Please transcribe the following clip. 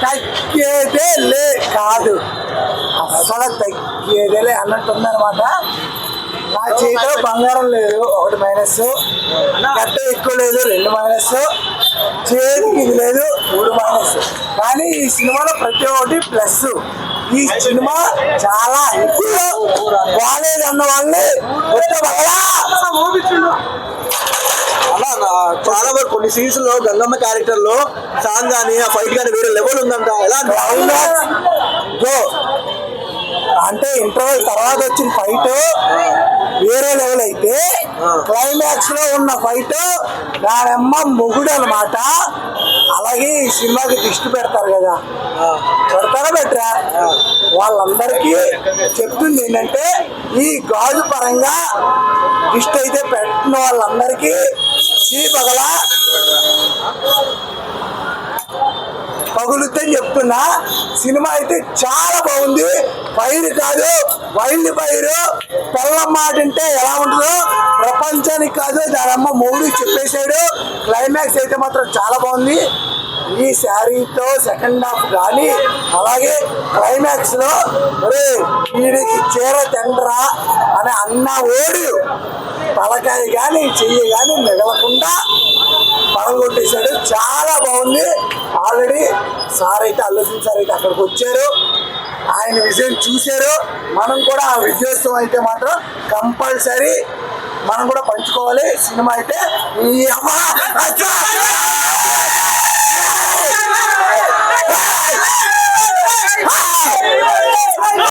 తగ్గేదేలే కాదు, అసలు తగ్గేదేలే అన్నట్టుందనమాట. నా చేతిలో బంగారం లేదు, 1 మైనస్. గట్ట ఎక్కువ లేదు, 2 మైనస్. చేతికి ఇది లేదు, 3 మైనస్. కానీ ఈ సినిమాలో ప్రతి ఒక్కటి ప్లస్. ఈ సినిమా చాలా ఎక్కువ బాగాలేదన్న వాళ్ళని అలా చాలా వరకు కొన్ని సీన్స్ లో గంగమ్మ క్యారెక్టర్ లో సాంగ్ గానీ ఆ ఫైట్ గానీ వేరే లెవెల్ ఉందంట. ఎలా అంటే ఇంటర్వెల్ తర్వాత వచ్చిన ఫైట్ వేరే లెవెల్ అయితే, క్లైమాక్స్ లో ఉన్న ఫైట్ దానమ్మ మొగుడు అనమాట. అలాగే ఈ సినిమాకి దృష్టి పెడతారు కదా, పెడతారా బెటరా, వాళ్ళందరికీ చెప్తుంది ఏంటంటే ఈ గాజు పరంగా దృష్టి అయితే పెట్టిన వాళ్ళందరికీ పగల పగులుద్దని చెప్తున్నా. సినిమా అయితే చాలా బాగుంది. ఫైర్ కాదు, వైల్డ్ ఫైర్. పొల్లం మాట అంటే ఎలా ఉంటుందో ప్రపంచానికి కాదు దానమ్మ మూడు చెప్పేశాడు. క్లైమాక్స్ అయితే మాత్రం చాలా బాగుంది. ఈ శారీతో సెకండ్ హాఫ్ కానీ, అలాగే క్లైమాక్స్ లో వీడికి చీర తెండ్రా అని అన్న ఓడు తలకాయ కానీ చెయ్యి కానీ మిగలకుండా పగలగొట్టేశాడు. చాలా బాగుంది. ఆల్రెడీ సార్ అయితే అల్లుసిన సార్ అయితే అక్కడికి వచ్చారు, ఆయన విజయం చూశారు. మనం కూడా ఆ విజయోత్సవం అయితే మాత్రం కంపల్సరీ మనం కూడా పంచుకోవాలి. సినిమా అయితే ఈ అమ్మ